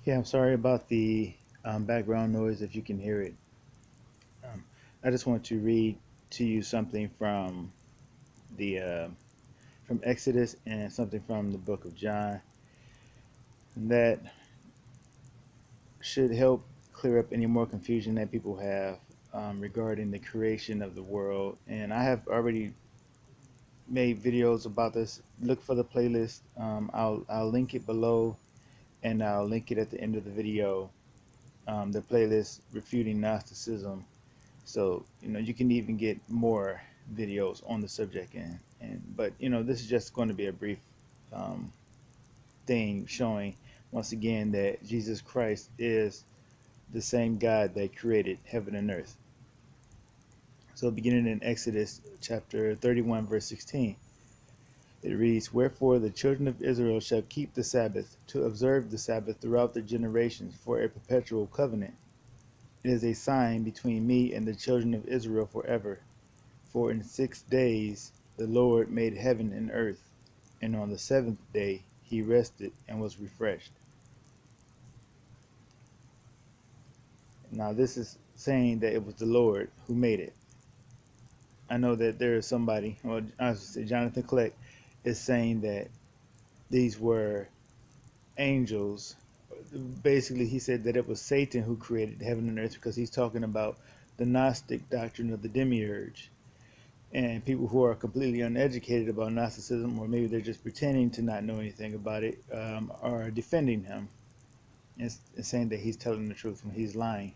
Yeah, I'm sorry about the background noise if you can hear it. Um, I just want to read to you something the from Exodus and something from the book of John that should help clear up any more confusion that people have regarding the creation of the world. And I have already made videos about this. Look for the playlist. I'll link it below, and I'll link it at the end of the video. The playlist refuting Gnosticism. So you can even get more videos on the subject, and but this is just going to be a brief um, thing showing once again that Jesus Christ is the same God that created heaven and earth. So beginning in Exodus chapter 31 verse 16, it reads, "Wherefore the children of Israel shall keep the Sabbath, to observe the Sabbath throughout the generations, for a perpetual covenant. It is a sign between me and the children of Israel forever. For in 6 days the Lord made heaven and earth, and on the seventh day he rested and was refreshed." Now this is saying that it was the Lord who made it. I know that there is somebody, well, I should say Jonathan Kleck is saying that these were angels. Basically, he said that it was Satan who created heaven and earth because he's talking about the Gnostic doctrine of the demiurge. And people who are completely uneducated about Gnosticism, or maybe they're just pretending to not know anything about it, are defending him and saying that he's telling the truth when he's lying.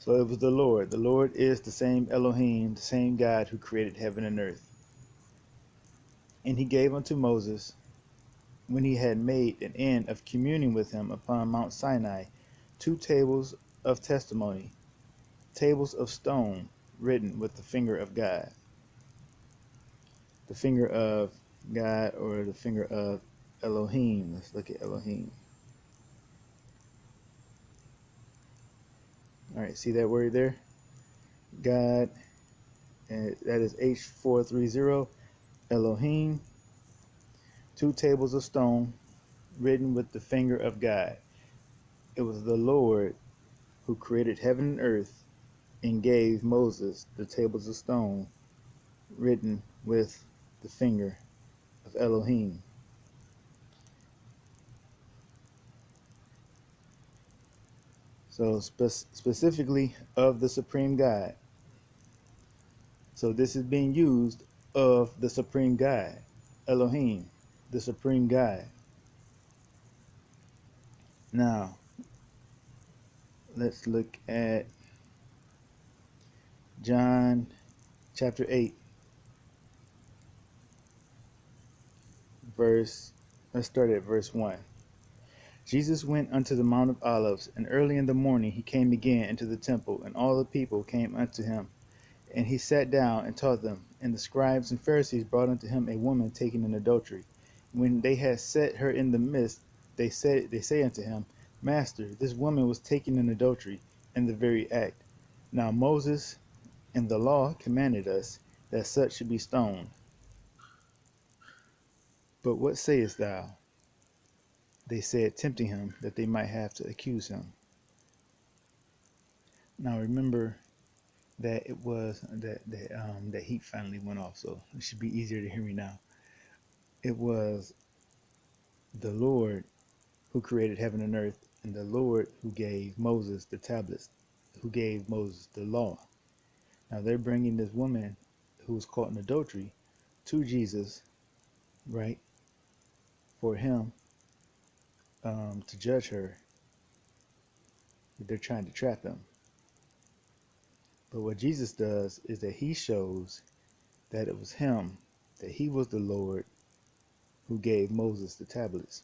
So it was the Lord. The Lord is the same Elohim, the same God who created heaven and earth. And he gave unto Moses, when he had made an end of communing with him upon Mount Sinai, 2 tables of testimony, tables of stone, written with the finger of God. The finger of God, or the finger of Elohim. Let's look at Elohim. All right, see that word there? God, and that is H430, Elohim. 2 tables of stone, written with the finger of God. It was the Lord who created heaven and earth and gave Moses the tables of stone, written with the finger of Elohim. So specifically of the supreme God. So this is being used of the supreme God, Elohim, the supreme God. Now, let's look at John chapter 8, let's start at verse 1. Jesus went unto the Mount of Olives, and early in the morning he came again into the temple, and all the people came unto him. And he sat down and taught them. And the scribes and Pharisees brought unto him a woman taken in adultery. When they had set her in the midst, they say unto him, Master, this woman was taken in adultery in the very act. Now Moses in the law commanded us that such should be stoned. But what sayest thou? They said, tempting him, that they might have to accuse him. Now remember that it was that heat finally went off, so it should be easier to hear me now. It was the Lord who created heaven and earth, and the Lord who gave Moses the tablets, who gave Moses the law. Now they're bringing this woman who was caught in adultery to Jesus, right, for him to judge her. They're trying to trap him. But what Jesus does is that he shows that it was him, that he was the Lord who gave Moses the tablets.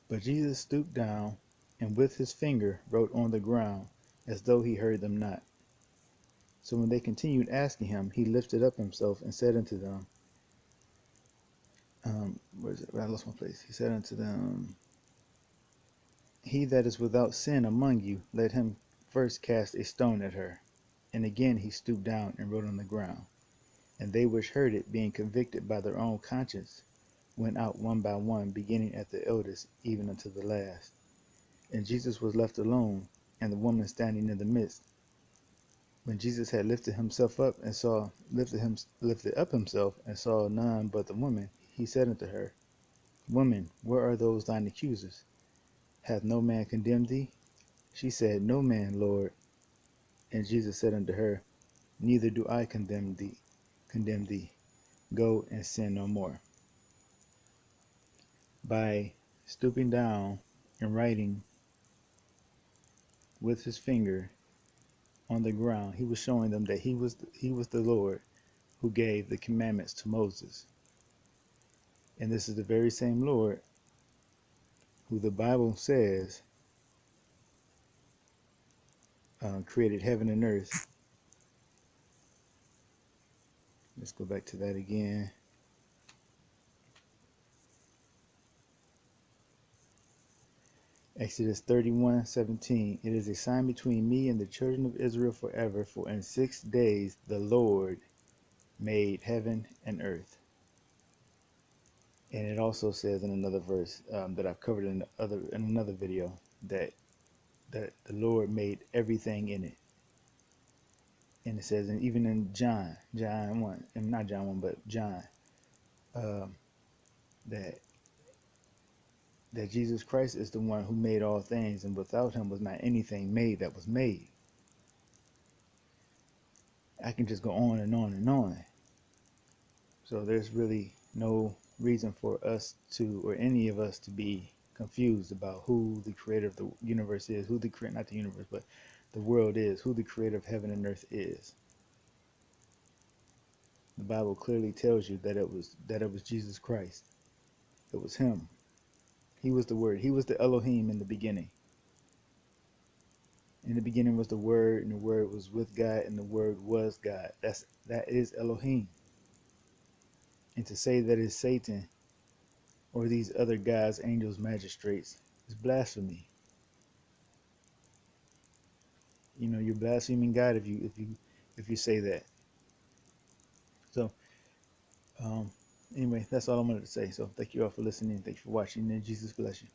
But Jesus stooped down and with his finger wrote on the ground as though he heard them not. So when they continued asking him, he lifted up himself and said unto them, where is it? I lost my place. He said unto them, He that is without sin among you, let him first cast a stone at her. And again he stooped down and wrote on the ground. And they which heard it, being convicted by their own conscience, went out one by one, beginning at the eldest, even unto the last. And Jesus was left alone, and the woman standing in the midst. When Jesus had lifted up himself and saw none but the woman, he said unto her, Woman, where are those thine accusers? Hath no man condemned thee? She said, No man, Lord. And Jesus said unto her, Neither do I condemn thee. Go and sin no more. By stooping down and writing with his finger on the ground, he was showing them that he was the Lord who gave the commandments to Moses. And this is the very same Lord who the Bible says created heaven and earth. Let's go back to that again. Exodus 31:17. It is a sign between me and the children of Israel forever, for in 6 days the Lord made heaven and earth. And it also says in another verse that I've covered in another video that the Lord made everything in it. And it says, and even in John 1, and not John 1, but John, um, that Jesus Christ is the one who made all things, and without him was not anything made that was made. I can just go on and on and on. So there's really no reason for us to, or any of us to be confused about who the creator of the universe is, not the universe, but the world is, who the creator of heaven and earth is. The Bible clearly tells you that it was Jesus Christ. It was him. He was the Word. He was the Elohim in the beginning. In the beginning was the Word, and the Word was with God, and the Word was God. That is Elohim. And to say that it's Satan or these other gods, angels, magistrates is blasphemy. You're blaspheming God if you say that. So anyway, that's all I wanted to say. So thank you all for listening. Thank you for watching, and Jesus bless you.